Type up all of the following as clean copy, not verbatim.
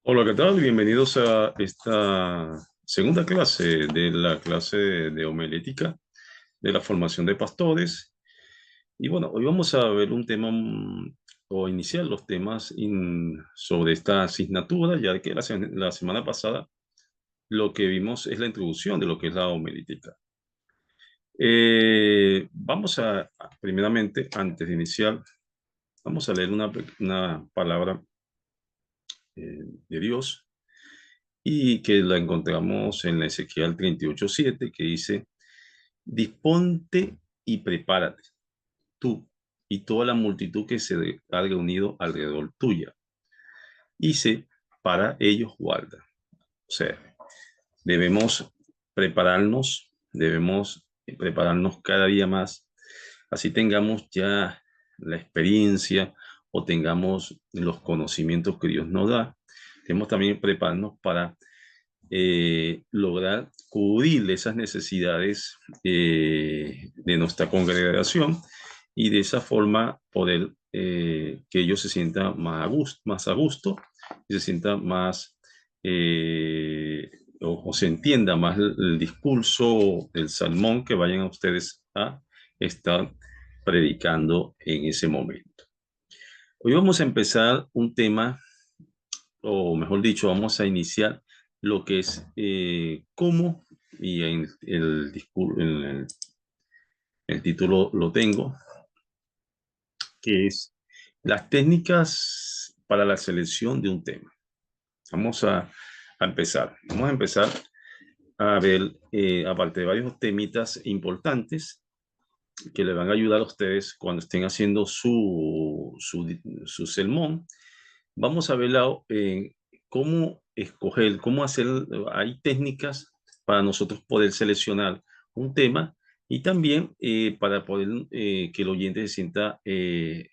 Hola, ¿qué tal? Bienvenidos a esta segunda clase de la clase de homilética de la formación de pastores. Y bueno, hoy vamos a ver un tema o iniciar los temas sobre esta asignatura, ya que la semana pasada lo que vimos es la introducción de lo que es la homilética. Vamos primeramente, antes de iniciar, vamos a leer una palabra de Dios y que la encontramos en la Ezequiel 38:7, que dice: disponte y prepárate, tú y toda la multitud que se ha reunido alrededor tuya. Dice: para ellos guarda. O sea, debemos prepararnos cada día más, así tengamos ya la experiencia o tengamos los conocimientos que Dios nos da. Debemos también prepararnos para lograr cubrir esas necesidades de nuestra congregación y de esa forma poder que ellos se sientan más a gusto y se sientan más o se entienda más el discurso, el sermón que vayan a ustedes a estar predicando en ese momento. Hoy vamos a empezar un tema, o mejor dicho, vamos a iniciar lo que es cómo, y en el título lo tengo, que es las técnicas para la selección de un tema. Vamos a empezar. Vamos a empezar a ver, aparte de varios temitas importantes que le van a ayudar a ustedes cuando estén haciendo su sermón. Vamos a ver cómo escoger, cómo hacer. Hay técnicas para nosotros poder seleccionar un tema y también para poder que el oyente se sienta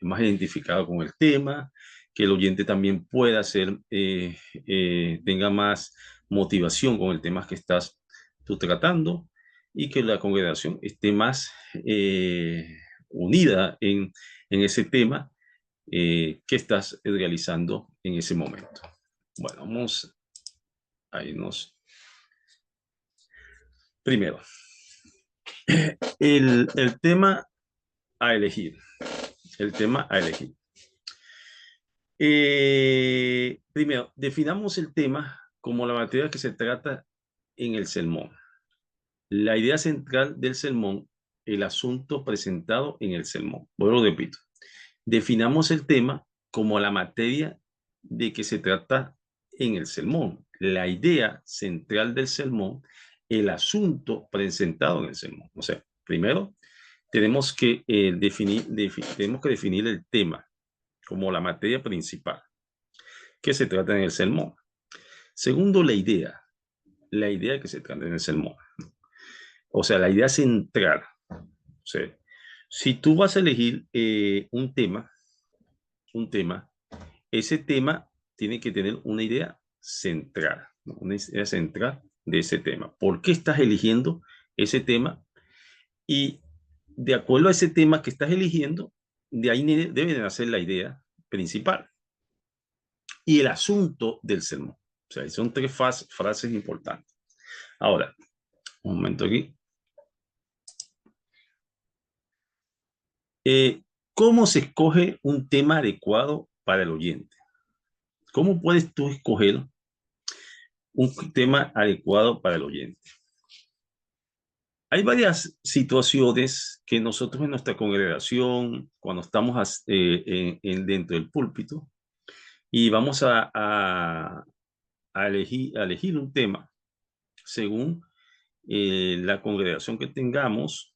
más identificado con el tema, que el oyente también pueda tenga más motivación con el tema que estás tú tratando y que la congregación esté más unida en ese tema que estás realizando en ese momento. Bueno, vamos a irnos. Primero, el tema a elegir. El tema a elegir. Primero, definamos el tema como la materia que se trata en el sermón. La idea central del sermón, el asunto presentado en el sermón. Bueno, lo repito. Definamos el tema como la materia de que se trata en el sermón, la idea central del sermón, el asunto presentado en el sermón. O sea, primero tenemos que tenemos que definir el tema como la materia principal que se trata en el sermón. Segundo, la idea que se trata en el sermón. O sea, la idea central. O sea, si tú vas a elegir un tema, ese tema tiene que tener una idea central, ¿no? Una idea central de ese tema. ¿Por qué estás eligiendo ese tema? Y de acuerdo a ese tema que estás eligiendo, de ahí debe de nacer la idea principal y el asunto del sermón. O sea, son tres frases importantes. Ahora, un momento aquí. ¿Cómo se escoge un tema adecuado para el oyente? ¿Cómo puedes tú escoger un tema adecuado para el oyente? Hay varias situaciones que nosotros en nuestra congregación, cuando estamos dentro del púlpito y vamos a elegir un tema según la congregación que tengamos,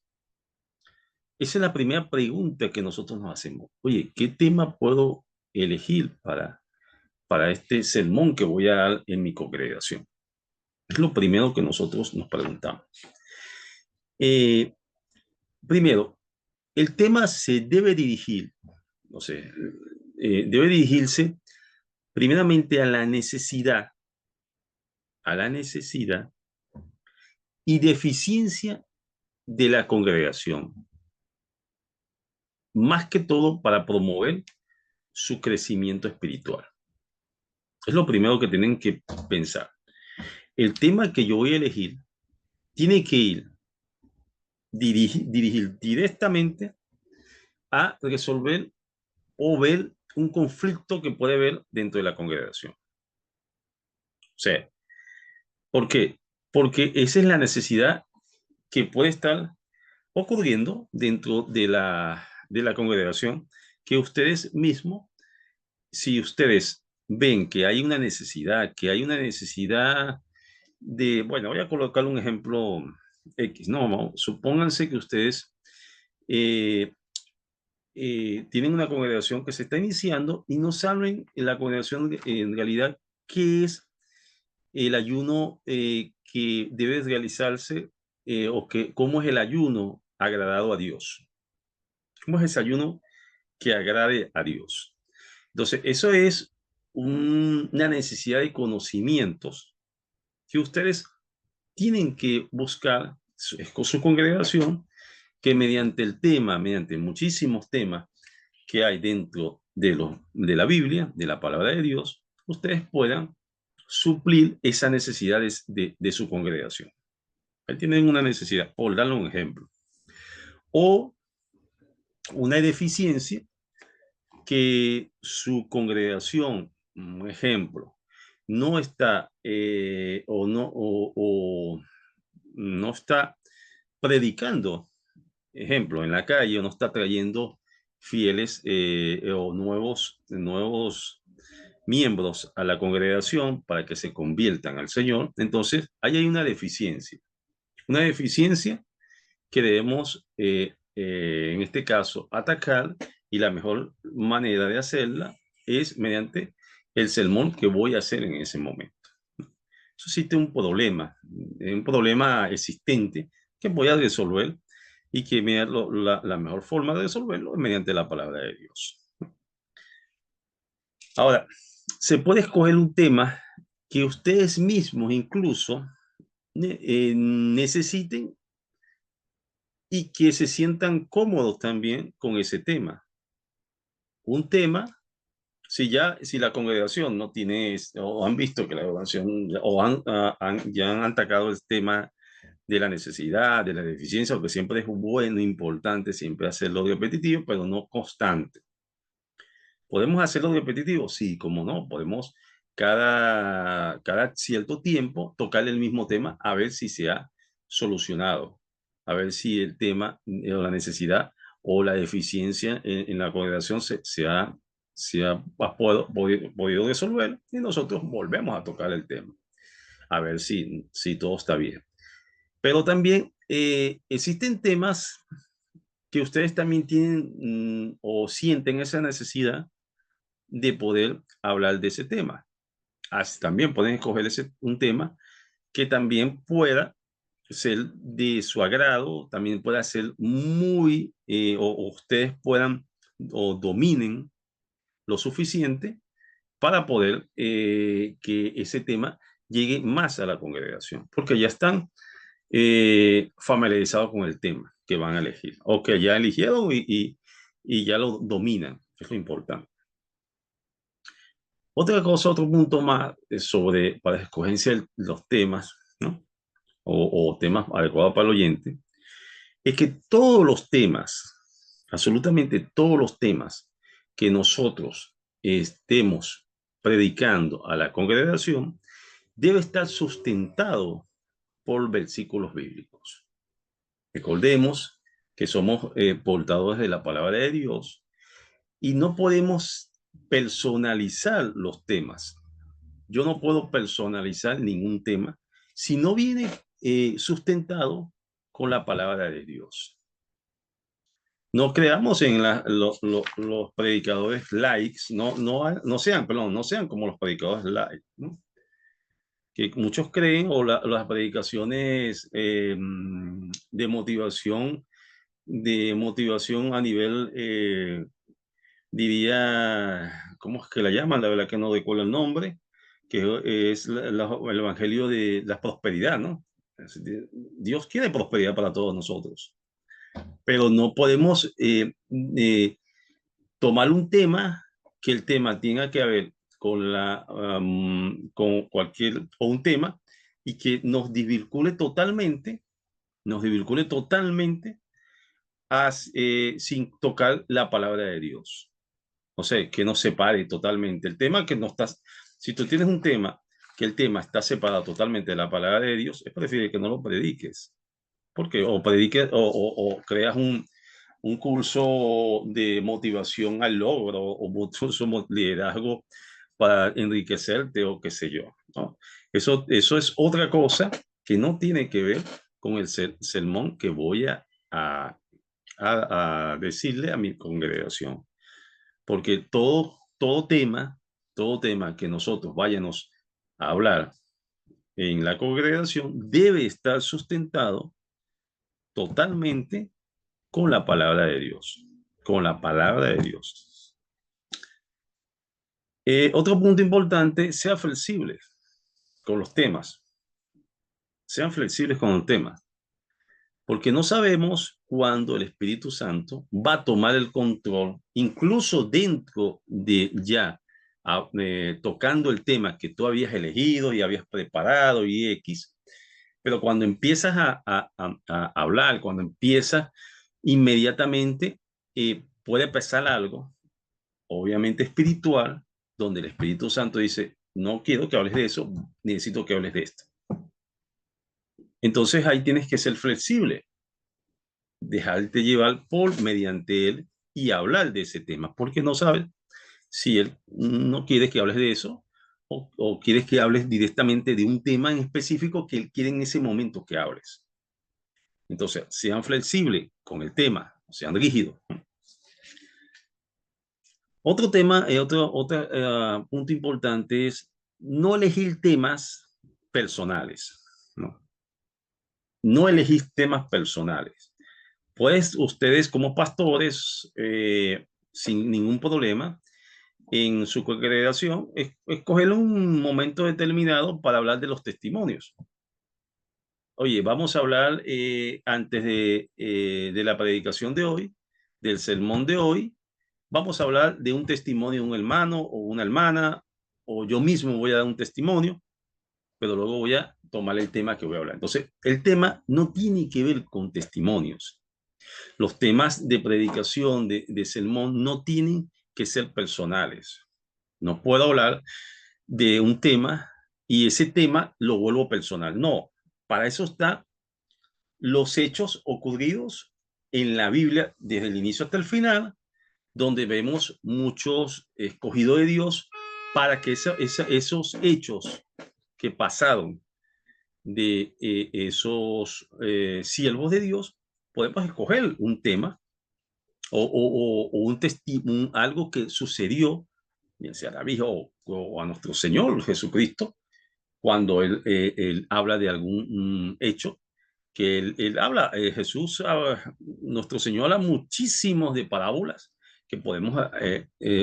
esa es la primera pregunta que nosotros nos hacemos. Oye, ¿qué tema puedo elegir para este sermón que voy a dar en mi congregación? Es lo primero que nosotros nos preguntamos. Eh, Primero, el tema se debe dirigir, no sé, debe dirigirse primeramente a la necesidad y deficiencia de la congregación, más que todo para promover su crecimiento espiritual. Es lo primero que tienen que pensar. El tema que yo voy a elegir tiene que dirigir directamente a resolver o ver un conflicto que puede haber dentro de la congregación. O sea, ¿por qué? Porque esa es la necesidad que puede estar ocurriendo dentro de la congregación, que ustedes mismos, si ustedes ven que hay una necesidad de, bueno, voy a colocar un ejemplo X, no, supónganse que ustedes eh, tienen una congregación que se está iniciando y no saben en la congregación en realidad qué es el ayuno que debe realizarse o que, cómo es el ayuno agradado a Dios. ¿Cómo es ese ayuno que agrade a Dios? Entonces, eso es una necesidad de conocimientos que ustedes tienen que buscar con su congregación, que mediante el tema, mediante muchísimos temas que hay dentro de la Biblia, de la palabra de Dios, ustedes puedan suplir esas necesidades de su congregación. Ahí tienen una necesidad, por darle un ejemplo. O una deficiencia que su congregación, un ejemplo, no está o no está predicando, ejemplo, en la calle, o no está trayendo fieles o nuevos miembros a la congregación para que se conviertan al Señor. Entonces, ahí hay una deficiencia que debemos, en este caso, atacar, y la mejor manera de hacerla es mediante el sermón que voy a hacer en ese momento. Eso existe un problema existente que voy a resolver y que la mejor forma de resolverlo es mediante la palabra de Dios. Ahora, se puede escoger un tema que ustedes mismos incluso necesiten y que se sientan cómodos también con ese tema. Un tema, si la congregación no tiene, o han visto que la congregación, o ya han atacado el tema de la necesidad, de la deficiencia, porque siempre es bueno, importante, siempre hacerlo repetitivo, pero no constante. ¿Podemos hacerlo repetitivo? Sí, como no, podemos cada cierto tiempo tocar el mismo tema a ver si se ha solucionado, a ver si el tema o la necesidad o la deficiencia en la congregación se ha podido resolver, y nosotros volvemos a tocar el tema, a ver si todo está bien. Pero también existen temas que ustedes también tienen o sienten esa necesidad de poder hablar de ese tema. Así también pueden escoger un tema que también pueda ser de su agrado, también pueda ser muy, o ustedes puedan o dominen lo suficiente para poder que ese tema llegue más a la congregación, porque ya están familiarizados con el tema que van a elegir, o que ya eligieron y ya lo dominan, es lo importante. Otra cosa, otro punto más para la escogencia de los temas, ¿no? O temas adecuados para el oyente, es que todos los temas, absolutamente todos los temas que nosotros estemos predicando a la congregación, debe estar sustentado por versículos bíblicos. Recordemos que somos portadores de la palabra de Dios y no podemos personalizar los temas. Yo no puedo personalizar ningún tema si no viene sustentado con la palabra de Dios. No creamos en los predicadores likes, no sean como los predicadores likes, ¿no? Que muchos creen, o las predicaciones de motivación a nivel, diría, ¿cómo es que la llaman? La verdad que no recuerdo el nombre, que es el evangelio de la prosperidad, ¿no? Dios quiere prosperidad para todos nosotros, pero no podemos tomar un tema que el tema tenga que ver con cualquier o un tema y que nos desvincule totalmente sin tocar la palabra de Dios. O sea, que nos separe totalmente. El tema que no estás, si tú tienes un tema que el tema está separado totalmente de la palabra de Dios, es preferible que no lo prediques. Porque o prediques o creas un curso de motivación al logro o un curso de liderazgo para enriquecerte o qué sé yo, ¿no? Eso es otra cosa que no tiene que ver con el sermón que voy a decirle a mi congregación. Porque todo tema que nosotros vayamos a hablar en la congregación debe estar sustentado totalmente con la palabra de Dios, con la palabra de Dios. Otro punto importante, sea flexible con los temas, sean flexibles con los temas, porque no sabemos cuándo el Espíritu Santo va a tomar el control, incluso dentro de ya tocando el tema que tú habías elegido y habías preparado y X, pero cuando empiezas a hablar, cuando empiezas inmediatamente, puede pasar algo, obviamente espiritual, donde el Espíritu Santo dice, no quiero que hables de eso, necesito que hables de esto. Entonces ahí tienes que ser flexible, dejarte llevar por mediante él y hablar de ese tema, porque no sabes si él no quiere que hables de eso o quieres que hables directamente de un tema en específico que él quiere en ese momento que hables. Entonces, sean flexibles con el tema, sean rígidos. Otro tema, otro punto importante es no elegir temas personales, ¿no? No elegir temas personales. Pues ustedes como pastores, sin ningún problema, en su congregación, escoger un momento determinado para hablar de los testimonios. Oye, vamos a hablar antes de la predicación de hoy, del sermón de hoy, vamos a hablar de un testimonio de un hermano o una hermana, o yo mismo voy a dar un testimonio, pero luego voy a tomar el tema que voy a hablar. Entonces, el tema no tiene que ver con testimonios. Los temas de predicación, de sermón, no tienen que ser personales. No puedo hablar de un tema y ese tema lo vuelvo personal. No, para eso están los hechos ocurridos en la Biblia desde el inicio hasta el final, donde vemos muchos escogidos de Dios para que esos hechos que pasaron de esos siervos de Dios, podemos escoger un tema o un testimonio, algo que sucedió, bien sea a David o a nuestro Señor Jesucristo, cuando él habla de algún hecho que él habla, Jesús, nuestro Señor habla muchísimos de parábolas que podemos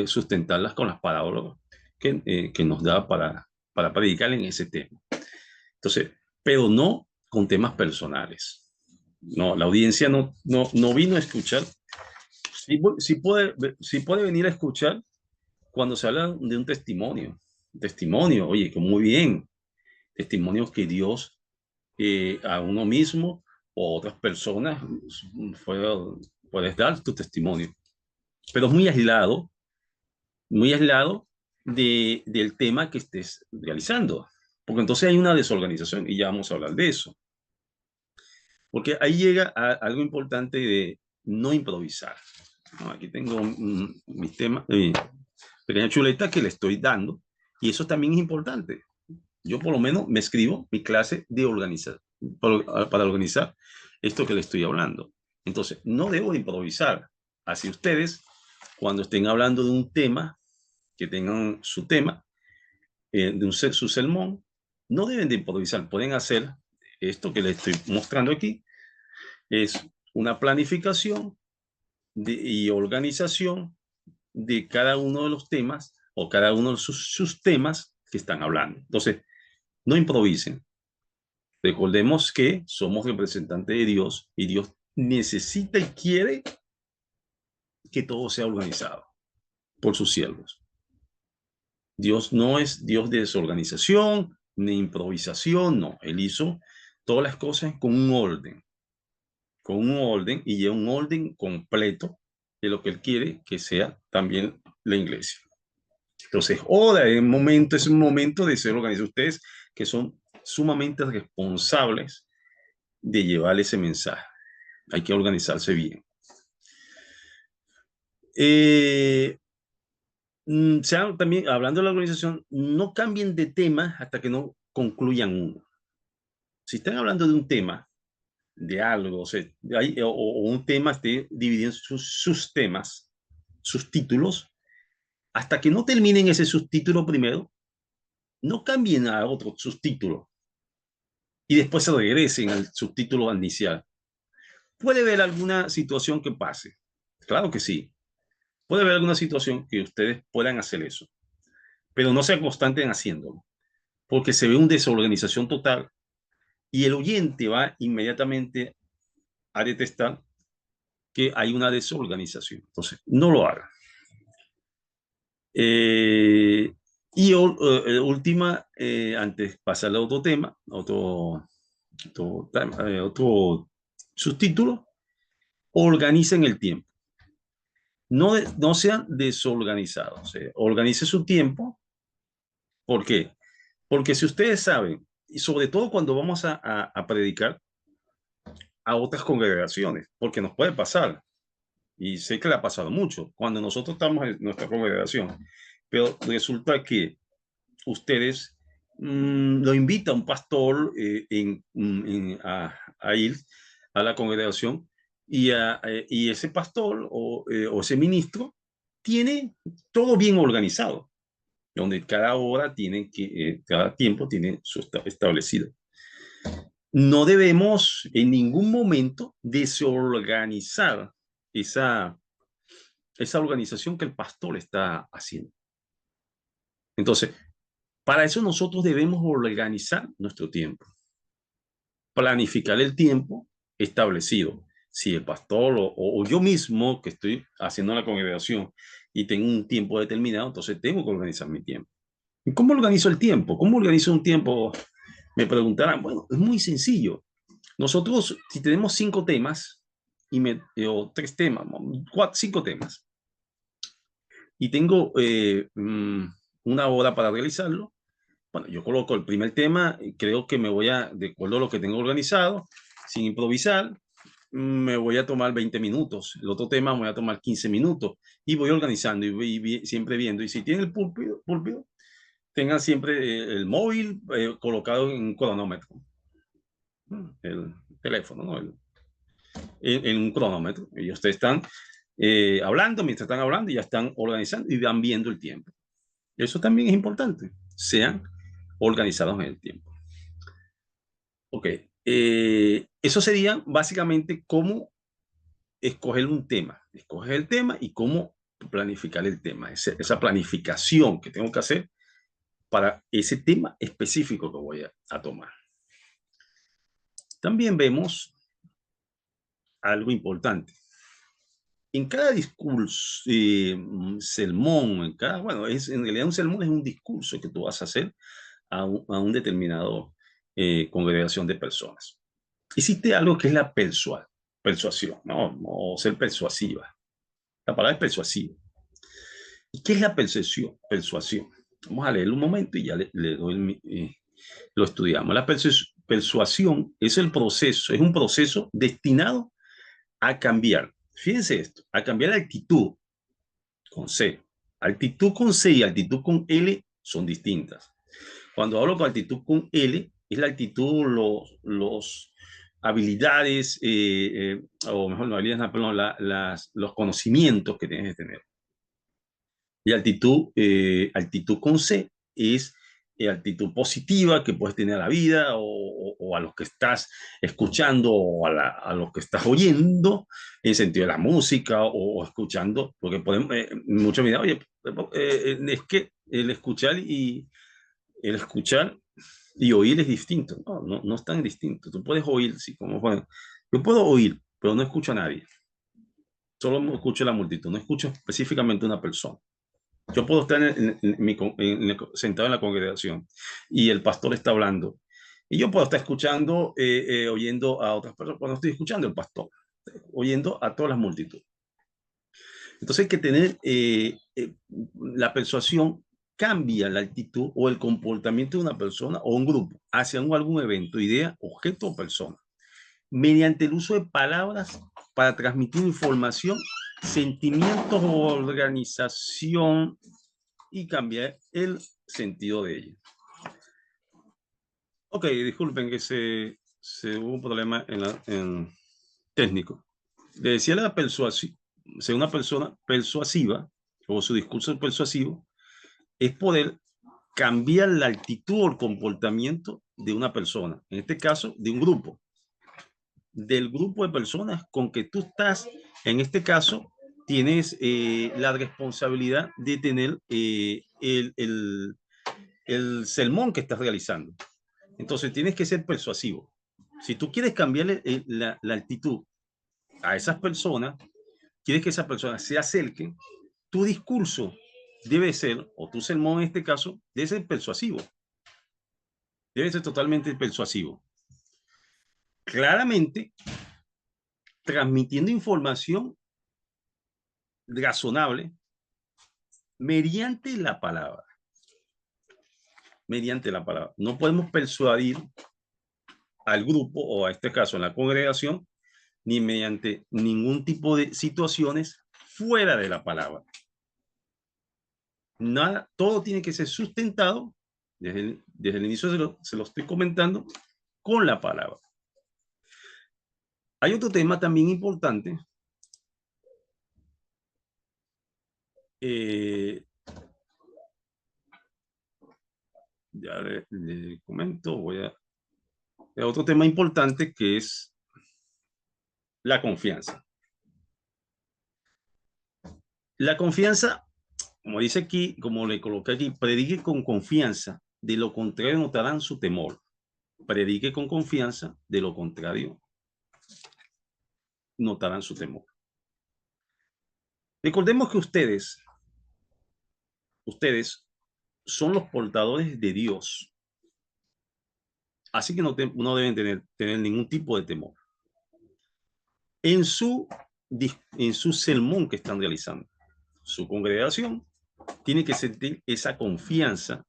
sustentarlas con las parábolas que nos da para predicar en ese tema. Entonces, pero no con temas personales. No, la audiencia no vino a escuchar. Sí puede venir a escuchar cuando se habla de un testimonio. Testimonio, oye, que muy bien. Testimonios que Dios a uno mismo o otras personas puedes dar tu testimonio. Pero es muy aislado del tema que estés realizando. Porque entonces hay una desorganización y ya vamos a hablar de eso. Porque ahí llega algo importante de no improvisar. ¿No? Aquí tengo mis temas, pequeña chuleta que le estoy dando y eso también es importante. Yo por lo menos me escribo mi clase de organizar, para organizar esto que le estoy hablando. Entonces, no debo improvisar. Así ustedes, cuando estén hablando de un tema, que tengan su tema, su sermón, no deben de improvisar. Pueden hacer esto que les estoy mostrando aquí, es una planificación y organización de cada uno de los temas o cada uno de sus temas que están hablando. Entonces, no improvisen. Recordemos que somos representantes de Dios y Dios necesita y quiere que todo sea organizado por sus siervos. Dios no es Dios de desorganización ni improvisación, no. Él hizo todas las cosas con un orden y lleva un orden completo de lo que Él quiere que sea también la iglesia. Entonces, ahora es un momento de ser organizados. Ustedes que son sumamente responsables de llevar ese mensaje. Hay que organizarse bien. Sean también, hablando de la organización, no cambien de tema hasta que no concluyan uno. Si están hablando de un tema, de algo, o sea, o un tema esté dividido en sus temas, sus títulos, hasta que no terminen ese subtítulo primero, no cambien a otro subtítulo y después se regresen al subtítulo inicial. ¿Puede haber alguna situación que pase? Claro que sí. Puede haber alguna situación que ustedes puedan hacer eso, pero no sean constantes en haciéndolo, porque se ve una desorganización total y el oyente va inmediatamente a detectar que hay una desorganización. Entonces, no lo hagan. Última, antes de pasar a otro tema, otro subtítulo, organicen el tiempo. No sean desorganizados. Organice su tiempo. ¿Por qué? Porque si ustedes saben, y sobre todo cuando vamos a predicar a otras congregaciones, porque nos puede pasar, y sé que le ha pasado mucho, cuando nosotros estamos en nuestra congregación, pero resulta que ustedes lo invita un pastor a ir a la congregación y ese pastor o ese ministro tiene todo bien organizado, donde cada hora tiene cada tiempo tiene su establecido. No debemos en ningún momento desorganizar esa, esa organización que el pastor está haciendo. Entonces, para eso nosotros debemos organizar nuestro tiempo, planificar el tiempo establecido. Si el pastor o yo mismo que estoy haciendo la congregación y tengo un tiempo determinado, entonces tengo que organizar mi tiempo. ¿Y cómo organizo el tiempo? ¿Cómo organizo un tiempo? Me preguntarán. Bueno, es muy sencillo. Nosotros, si tenemos 5 temas o 3 temas, 5 temas, y tengo una hora para realizarlo, bueno, yo coloco el primer tema, y creo que de acuerdo a lo que tengo organizado, sin improvisar, me voy a tomar 20 minutos. El otro tema me voy a tomar 15 minutos y voy organizando y voy siempre viendo. Y si tienen el púlpito, tengan siempre el móvil colocado en un cronómetro, el teléfono, ¿no? En un cronómetro. Y ustedes están hablando, mientras están hablando, ya están organizando y van viendo el tiempo. Eso también es importante. Sean organizados en el tiempo. Ok. Eso sería básicamente cómo escoger un tema. Escoger el tema y cómo planificar el tema. Esa planificación que tengo que hacer para ese tema específico que voy a tomar. También vemos algo importante. En cada discurso, sermón, en realidad un sermón es un discurso que tú vas a hacer a un determinado congregación de personas. Existe algo que es la persuasión, ¿no? Ser persuasiva. La palabra es persuasiva. ¿Y qué es la persuasión? Vamos a leerlo un momento y ya le doy lo estudiamos. La persuasión es el proceso, es un proceso destinado a cambiar. Fíjense esto, a cambiar la actitud con C. Actitud con C y actitud con L son distintas. Cuando hablo con actitud con L, es la actitud, los habilidades, o mejor, no habilidades, perdón, los conocimientos que tienes que tener. Y actitud con C es actitud positiva que puedes tener a la vida o a los que estás escuchando o a los que estás oyendo en sentido de la música o escuchando, porque podemos, muchos me dicen, oye, es que el escuchar y oír es distinto. No es tan distinto. Tú puedes oír, sí, como bueno, yo puedo oír, pero no escucho a nadie. Solo escucho a la multitud, no escucho específicamente a una persona. Yo puedo estar sentado en la congregación y el pastor está hablando. Y yo puedo estar escuchando, oyendo a otras personas, cuando estoy escuchando al pastor, oyendo a todas las multitudes. Entonces hay que tener la persuasión cambia la actitud o el comportamiento de una persona o un grupo hacia algún evento, idea, objeto o persona, mediante el uso de palabras para transmitir información, sentimientos o organización y cambiar el sentido de ella. Ok, disculpen que se hubo un problema en técnico. Le decía la persuasión, ser una persona persuasiva o su discurso persuasivo es poder cambiar la actitud o el comportamiento de una persona, en este caso de un grupo, del grupo de personas con que tú estás, en este caso, tienes la responsabilidad de tener el sermón que estás realizando. Entonces tienes que ser persuasivo. Si tú quieres cambiarle la actitud a esas personas, quieres que esas personas se acerquen, tu discurso debe ser, o tu sermón en este caso, debe ser persuasivo. Debe ser totalmente persuasivo. Claramente, transmitiendo información razonable mediante la palabra. Mediante la palabra. No podemos persuadir al grupo, o a este caso en la congregación, ni mediante ningún tipo de situaciones fuera de la palabra. Nada, todo tiene que ser sustentado, desde el inicio se lo estoy comentando, con la palabra. Hay otro tema también importante. Ya le comento, otro tema importante que es la confianza. La confianza, como dice aquí, como le coloqué aquí, predique con confianza, de lo contrario notarán su temor. Predique con confianza, de lo contrario notarán su temor. Recordemos que ustedes son los portadores de Dios. Así que no deben tener ningún tipo de temor. En su sermón que están realizando, su congregación tiene que sentir esa confianza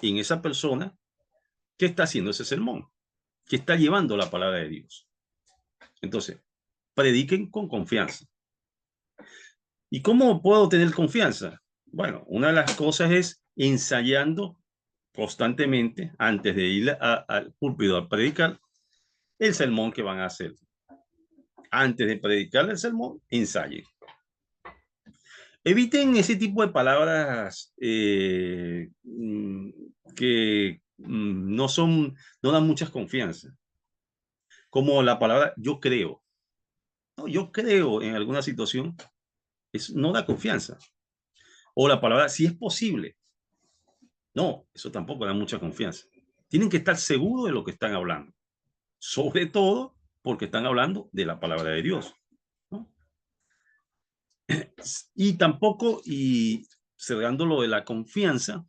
en esa persona que está haciendo ese sermón, que está llevando la palabra de Dios. Entonces, prediquen con confianza. ¿Y cómo puedo tener confianza? Bueno, una de las cosas es ensayando constantemente antes de ir al púlpito a predicar el sermón que van a hacer. Antes de predicar el sermón, ensayen. Eviten ese tipo de palabras que no dan muchas confianza. Como la palabra yo creo. No, yo creo en alguna situación, no da confianza. O la palabra si es posible. No, eso tampoco da mucha confianza. Tienen que estar seguros de lo que están hablando. Sobre todo porque están hablando de la palabra de Dios, ¿no? Y tampoco, y cerrando lo de la confianza,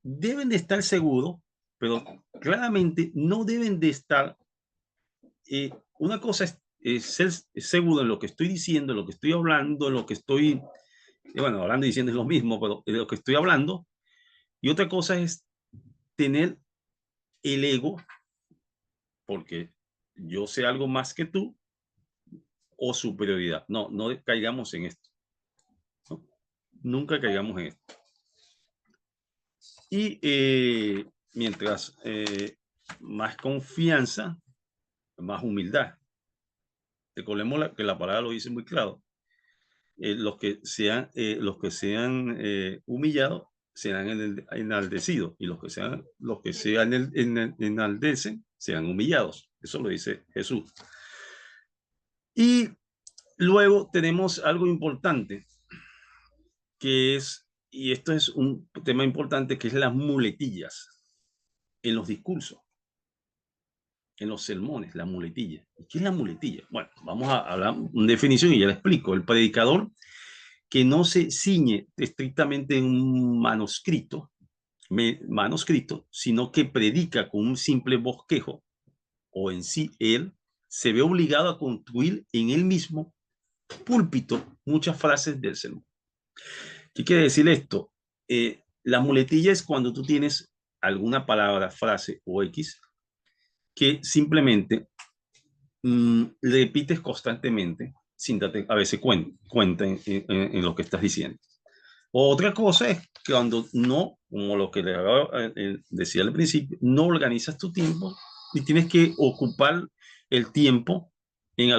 deben de estar seguros, pero claramente no deben de estar. Una cosa es ser seguro en lo que estoy diciendo, en lo que estoy hablando, en lo que estoy, bueno, hablando y diciendo es lo mismo, pero de lo que estoy hablando. Y otra cosa es tener el ego, porque yo sé algo más que tú, o superioridad. No, no caigamos en esto. ¿No? Nunca caigamos en esto. Y mientras más confianza, más humildad. Recordemos que la palabra lo dice muy claro. Los que sean humillados serán enaldecidos, y los que sean enaldecen serán humillados. Eso lo dice Jesús. Y luego tenemos algo importante, que es, y esto es un tema importante, que es las muletillas en los discursos, en los sermones, la muletilla. ¿Qué es la muletilla? Bueno, vamos a hablar una definición y ya la explico. El predicador que no se ciñe estrictamente en un manuscrito, sino que predica con un simple bosquejo, o en sí él se ve obligado a construir en él mismo púlpito muchas frases del sermón. ¿Qué quiere decir esto? La muletilla es cuando tú tienes alguna palabra, frase o X que simplemente repites constantemente sin darte a veces cuenta en lo que estás diciendo. Otra cosa es cuando no, como lo que le decía al principio, no organizas tu tiempo y tienes que ocupar el tiempo en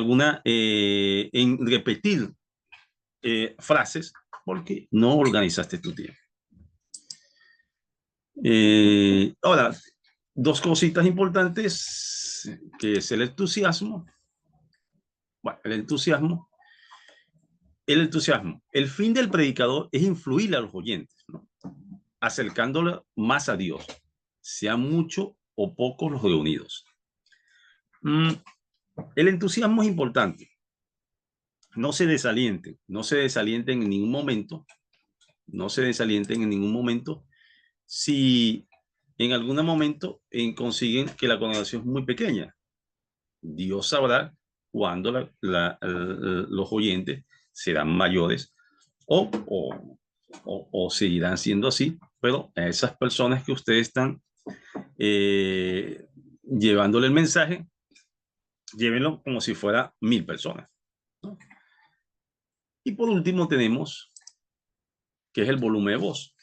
en repetir frases porque no organizaste tu tiempo. Ahora, dos cositas importantes, que es el entusiasmo. Bueno, el entusiasmo. El fin del predicador es influir a los oyentes, ¿no? Acercándolo más a Dios, sean muchos o pocos los reunidos. El entusiasmo es importante. No se desalienten en ningún momento, si en algún momento consiguen que la congregación es muy pequeña. Dios sabrá cuándo los oyentes serán mayores o seguirán siendo así, pero a esas personas que ustedes están llevándole el mensaje, llévenlo como si fuera 1000 personas, ¿no? Y por último tenemos, que es el volumen de voz.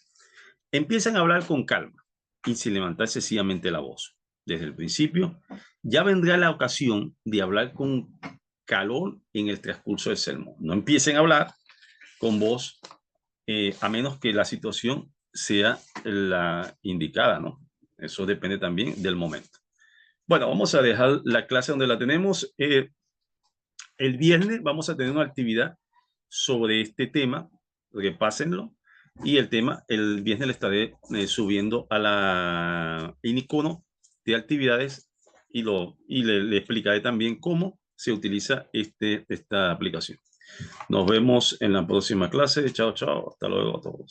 Empiezan a hablar con calma y sin levantar excesivamente la voz. Desde el principio, ya vendrá la ocasión de hablar con calor en el transcurso del sermón. No empiecen a hablar con voz, a menos que la situación sea la indicada, ¿no? Eso depende también del momento. Bueno, vamos a dejar la clase donde la tenemos. El viernes vamos a tener una actividad sobre este tema, repásenlo. Y el viernes le estaré subiendo a la icono de actividades y le explicaré también cómo se utiliza esta aplicación. Nos vemos en la próxima clase. Chao, chao. Hasta luego a todos.